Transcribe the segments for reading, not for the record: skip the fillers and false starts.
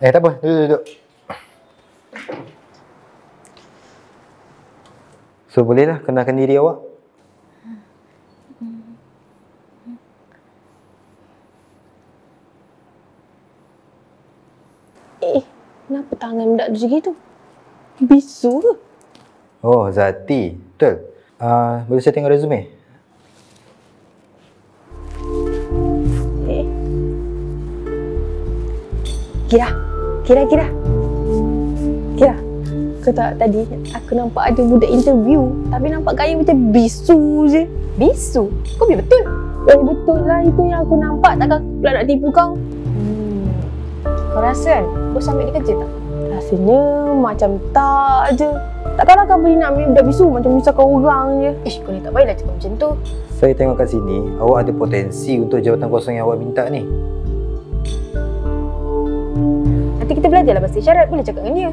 Tak apa, duduk. So, bolehlah kenalkan diri awak. Kenapa tangan budak tu gitu? Bisu ke? Oh, Zati. Betul. Boleh saya tengok resume? Kira. Kau tak tadi aku nampak ada budak interview tapi nampak gaya macam bisu je. Bisu? Kau biar betul? Betul lah, itu yang aku nampak. Takkan aku pula nak tipu kau? Kau rasa kan bos ambil dia kerja tak? Rasanya macam tak je. Takkanlah kau boleh nak ambil budak bisu macam menyusahkan orang je. Kau ni tak payahlah cakap macam tu. Saya tengok kat sini, awak ada potensi untuk jawatan kosong yang awak minta ni. Nanti kita belajarlah bahasa isyarat, boleh cakap dengan dia.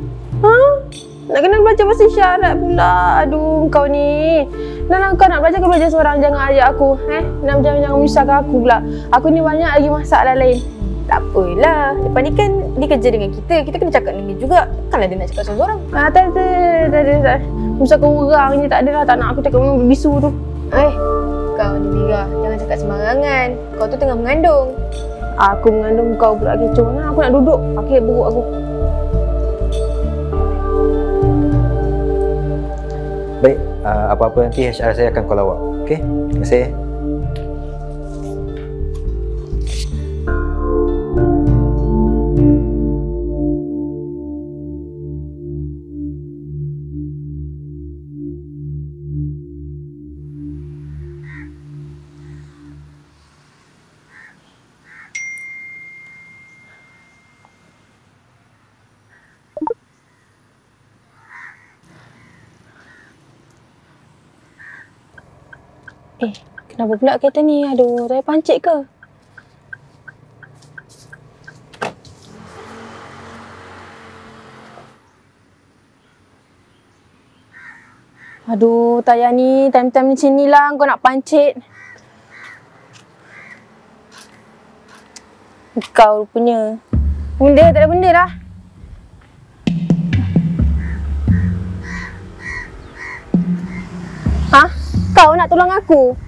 Nak kena belajar bahasa isyarat pula. Aduh, kau ni. Nak kau nak belajar, kau belajar seorang. Jangan ajak aku. Jangan menyusahkan aku pula. Aku ni banyak lagi masalah lain. Tak apalah. Lepas ni kan dia kerja dengan kita. Kita kena cakap dengan dia juga. Takkanlah dia nak cakap seorang-seorang. Tak ada. Menyusahkan orang je. Tak adalah. Tak nak aku cakap dengan bisu tu. Kau ni Mira, jangan cakap sembarangan. Kau tu tengah mengandung. Aku mengandung, kau pula kecoh. Aku nak duduk. Pakai buruk aku. Baik, apa-apa nanti HR saya akan call awak. Okey? Terima kasih. Kenapa pula kereta ni? Aduh, saya pancit ke? Aduh, Tayar ni, time-time macam ni lah kau nak pancit. Kau rupanya. Benda, tak ada benda lah. Kau nak tolong aku?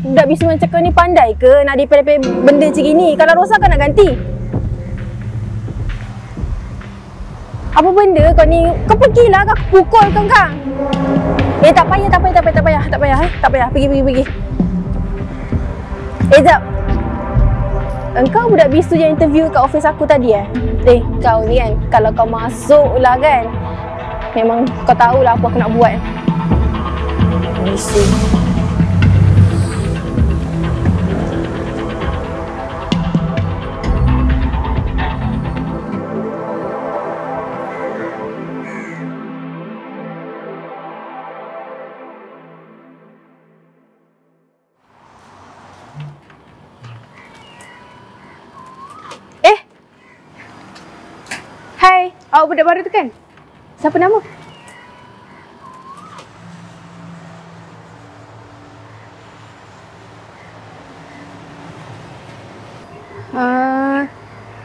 Budak bisu macam kau ni pandai ke nak dipel-pel benda macam gini? Kalau rosak kan nak ganti. Apa benda kau ni? Kau pergilah, kau pukul kau kan? Tak payah. Pergi. Jap. Engkau budak bisu yang interview kat office aku tadi kau ni kan, kalau kau masuk lah kan, memang kau tahulah apa aku nak buat. Bisu. Hai, awak budak baru tu kan? Siapa nama?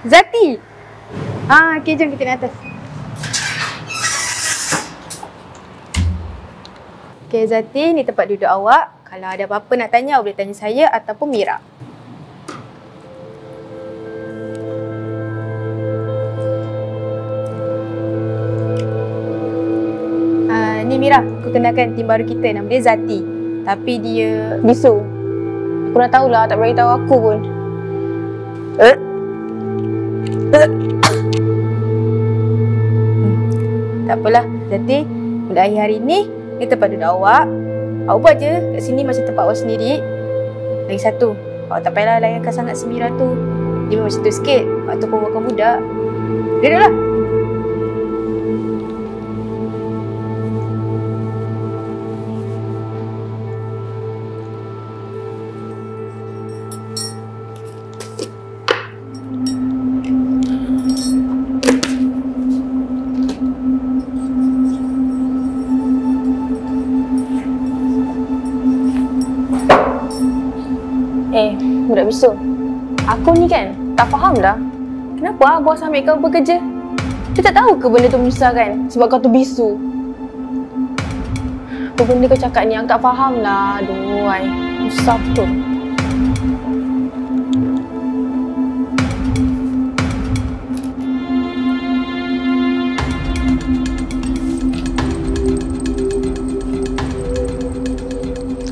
Zati. Okey, jom kita naik atas. Okey Zati, ni tempat duduk awak. Kalau ada apa-apa nak tanya, awak boleh tanya saya ataupun Mira. Ni Mira, aku kenalkan tim baru kita. Nama dia Zati. Tapi dia bisu. Aku dah tahulah, tak beritahu aku pun. Tak apalah, Zati. Mulai hari ni tempat duduk awak. Awak buat je kat sini macam tempat awak sendiri. Lagi satu, awak tak payahlah layankan sangat si Mira tu. Dia memang macam tu sikit. Waktu pun makan budak. Duduklah. Budak bisu. Aku ni kan tak faham dah. Kenapa bos ambil kau bekerja? Dia tak tahu ke benda tu menyusahkan sebab kau tu bisu? Apa benda kau cakap ni? Aku tak faham lah. Aduh, ai. Susah betul.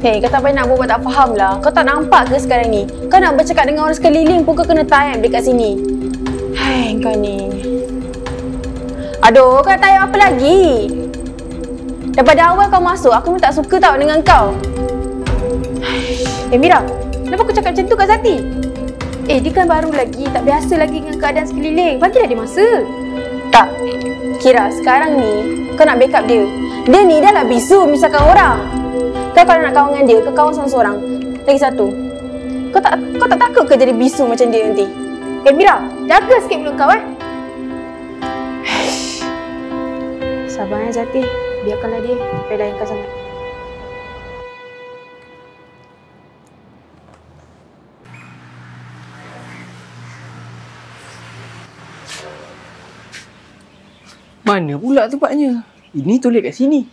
Hei, kau tak payah nak buat tak faham lah. Kau tak nampak ke sekarang ni? Kau nak bercakap dengan orang sekeliling pun kau kena tayang dekat sini. Hai, kau ni. Aduh, kau nak tayang apa lagi? Daripada awal kau masuk, aku pun tak suka tau dengan kau. Mira, kenapa kau cakap macam tu kat Zati? Dia kan baru lagi, tak biasa lagi dengan keadaan sekeliling. Bagilah dia masa. Tak. Kira sekarang ni, kau nak backup dia. Dia ni dah lah bisu misalkan orang. Kau kalau nak kawan dengan dia, kau kawan seorang-seorang. Lagi satu. Kau tak takut ke jadi bisu macam dia nanti? Mira, jaga sikit mulut kau Sabarnya Zati, biarkanlah dia. Sampai layankan sangat. Mana pula tempatnya? Ini toilet kat sini.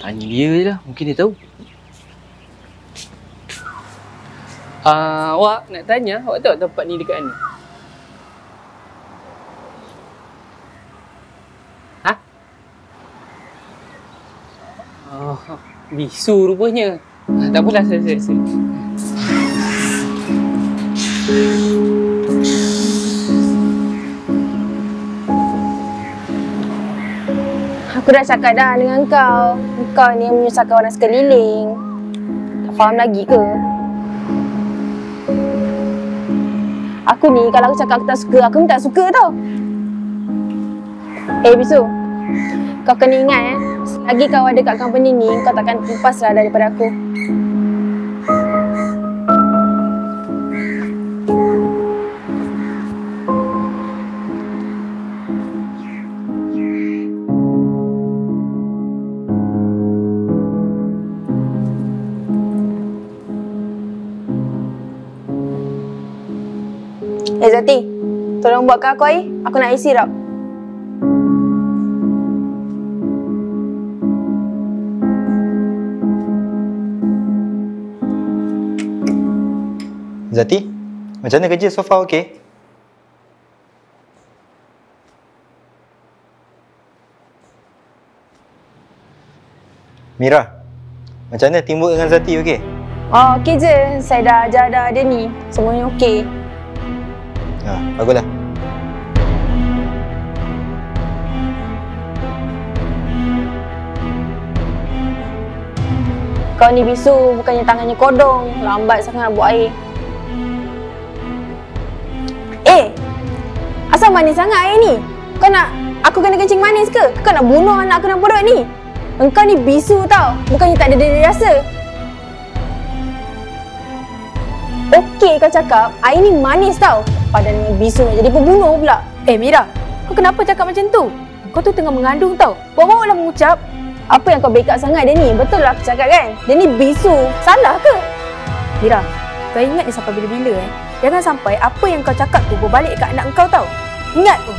Tanya dia je lah. Mungkin dia tahu. Awak nak tanya, awak tahu tempat ni dekat mana? Bisu rupanya. Tak apalah, saya. Aku dah cakap dah dengan kau. Kau ni yang menyusahkan orang sekeliling. Tak faham lagi ke? Aku ni kalau aku cakap aku tak suka, aku tak suka tau. Bisu. Kau kena ingat selagi kau ada kat company ni, kau takkan lepas lah daripada aku. Zati, tolong buatkan aku air. Aku nak isi sirap. Zati, macam mana kerja so far, okey? Mira, macam mana teamwork dengan Zati, okey? Oh, okey je. Saya dah ajar dah dia ni. Semuanya okey. Baguslah. Kau ni bisu, bukannya tangannya kodong. Lambat sangat buat air. Asal manis sangat air ni? Kau nak aku kena kencing manis ke? Kau nak bunuh anak aku dalam perut ni? Engkau ni bisu tau. Bukannya tak ada diri rasa. Okey kau cakap, air ni manis tau. Padahal dengan bisu nak jadi pembunuh pula. Mira, kau kenapa cakap macam tu? Kau tu tengah mengandung tau. Bawa-bawa lah mengucap. Apa yang kau backup sangat dia ni? Betul lah aku cakap kan? Dia ni bisu. Salah ke? Mira, kau ingat ni sampai bila-bila Jangan sampai apa yang kau cakap tu berbalik kat anak kau tau. Ingat tu.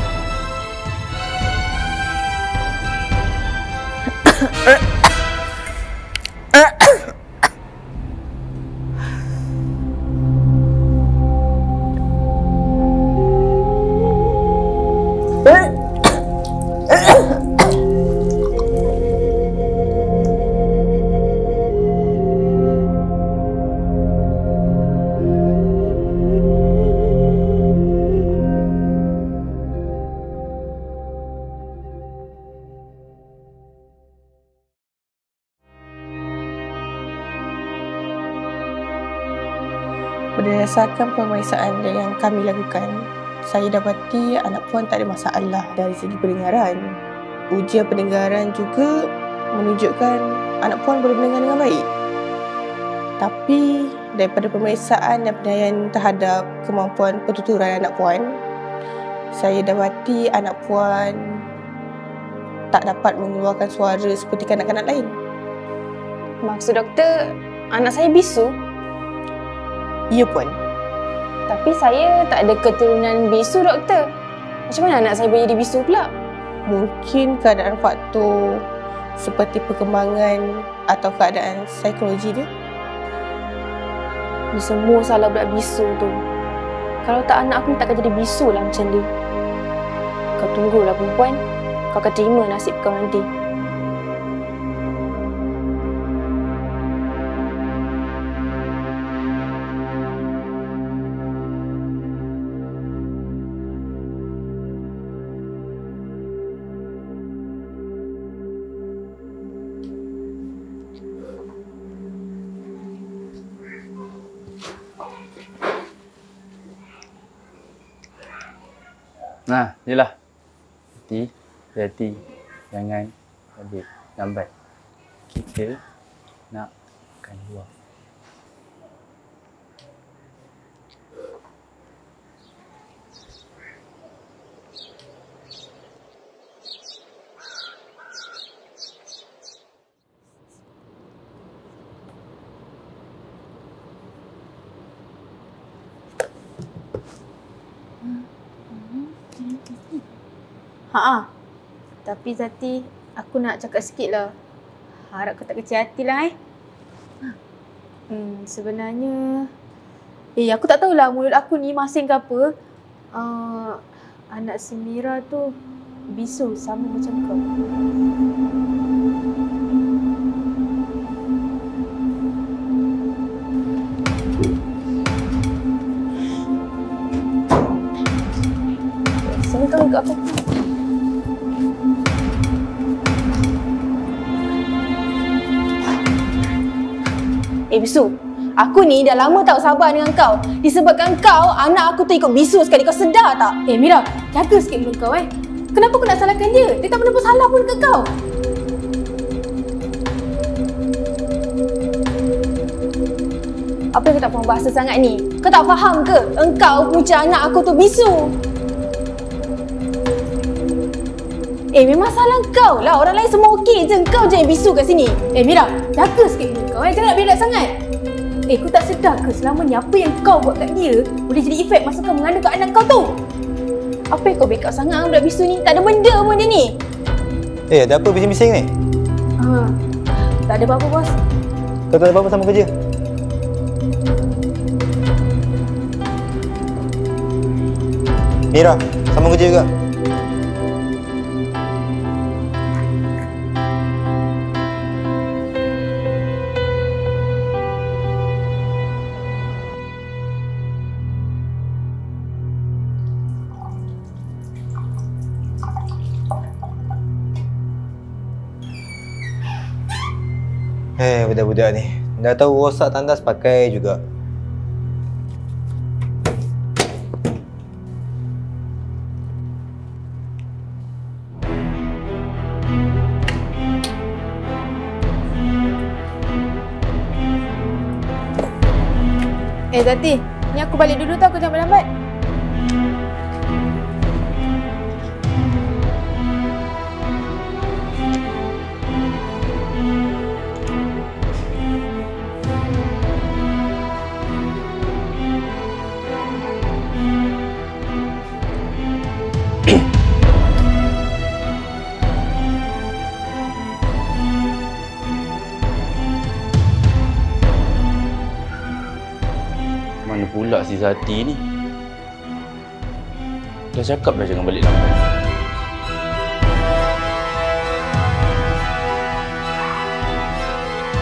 Berdasarkan pemeriksaan yang kami lakukan, saya dapati anak puan tak ada masalah dari segi pendengaran. Ujian pendengaran juga menunjukkan anak puan boleh mendengar dengan baik. Tapi daripada pemeriksaan dan penilaian terhadap kemampuan pertuturan anak puan, saya dapati anak puan tak dapat mengeluarkan suara seperti kanak-kanak lain. Maksud doktor, anak saya bisu? Ya puan. Tapi saya tak ada keturunan bisu, doktor. Macam mana anak saya boleh jadi bisu pula? Mungkin keadaan faktor seperti perkembangan atau keadaan psikologi dia. Ni semua salah budak bisu tu. Kalau tak anak aku ni takkan jadi bisu lah macam dia. Kau tunggulah perempuan. Kau akan terima nasib kau nanti. Nah, jelah. Hati-hati. Jangan balik lambat. Kita nak makan luar. Ha. Tapi Zati, aku nak cakap sikit lah. Harap kau tak kecil hati lah sebenarnya... aku tak tahulah mulut aku ni masing ke apa. Anak si Mira tu bisu sama macam kau. Sini kau ikut aku. Bisu, aku ni dah lama tak sabar dengan kau. Disebabkan kau, anak aku tu ikut bisu sekali. Kau sedar tak? Mira, jaga sikit mulut kau Kenapa kau nak salahkan dia? Dia tak pernah buat salah pun dekat kau. Apa yang kau tak faham bahasa sangat ni? Kau tak faham ke? Engkau punca anak aku tu bisu. Memang salah kau lah. Orang lain semua okey je. Kau je yang bisu kat sini. Mira, jaga sikit mulut kau Jangan nak berak sangat. Kau tak sedar ke selama ni apa yang kau buat kat dia boleh jadi efek masa kau mengandung kat anak kau tu? Apa yang kau backup sangat budak bisu ni? Tak ada benda pun dia ni. Ada apa bising-bising ni? Tak ada apa-apa, bos. Kau tak ada apa-apa sama kerja? Mira, sama kerja juga. Budak-budak ni. Dah tahu rosak tandas pakai juga. Zati, ni aku balik dulu tau, aku jangan lambat. Mana pula si Zati ni? Dah cakap dah jangan balik lambat.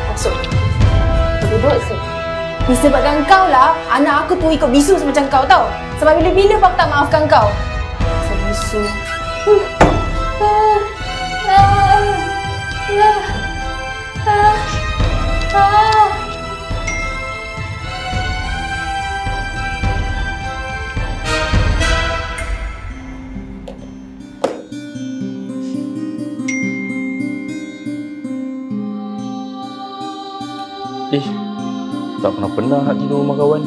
Masuk. Duduk sini. Disebabkan kau lah, anak aku tu ikut bisu semacam kau tau. Sebab bila-bila aku tak maafkan kau. Pasal bisu. Tak pernah nak tidur rumah kawan.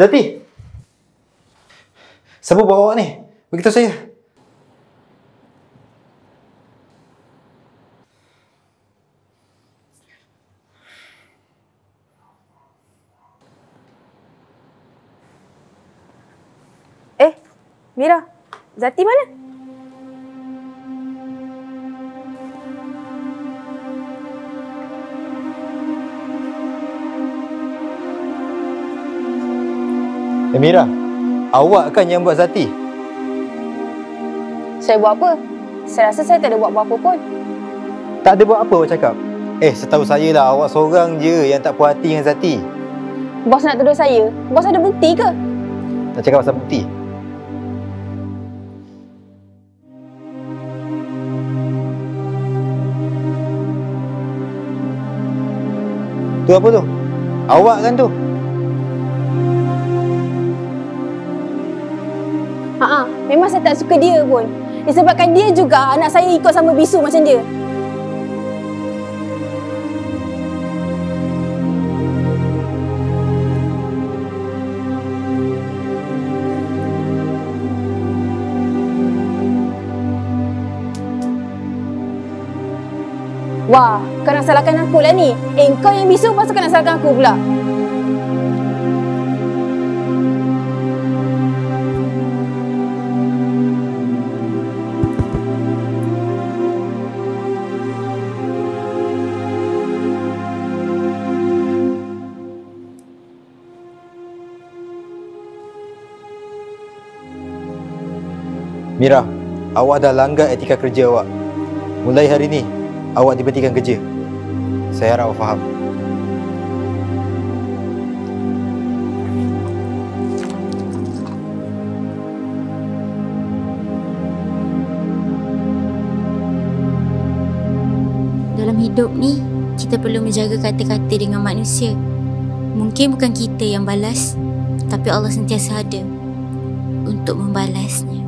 Zati! Siapa bawa awak ni? Beritahu saya. Mira, Zati mana? Mira, awak kan yang buat Zati? Saya buat apa? Saya rasa saya tak ada buat apa-apa pun. Tak ada buat apa awak cakap? Setahu saya lah awak seorang je yang tak puas hati dengan Zati. Bos nak tuduh saya? Bos ada bukti ke? Nak cakap pasal bukti? Tu apa tu? Awak kan tu? Memang saya tak suka dia pun. Disebabkan dia juga anak saya ikut sama bisu macam dia. Wah, kau nak salahkan aku lah ni. Kau yang bisu, pasal kau nak salahkan aku pula. Mira, awak dah langgar etika kerja awak. Mulai hari ni, awak diberhentikan kerja. Saya harap awak faham. Dalam hidup ni, kita perlu menjaga kata-kata dengan manusia. Mungkin bukan kita yang balas, tapi Allah sentiasa ada untuk membalasnya.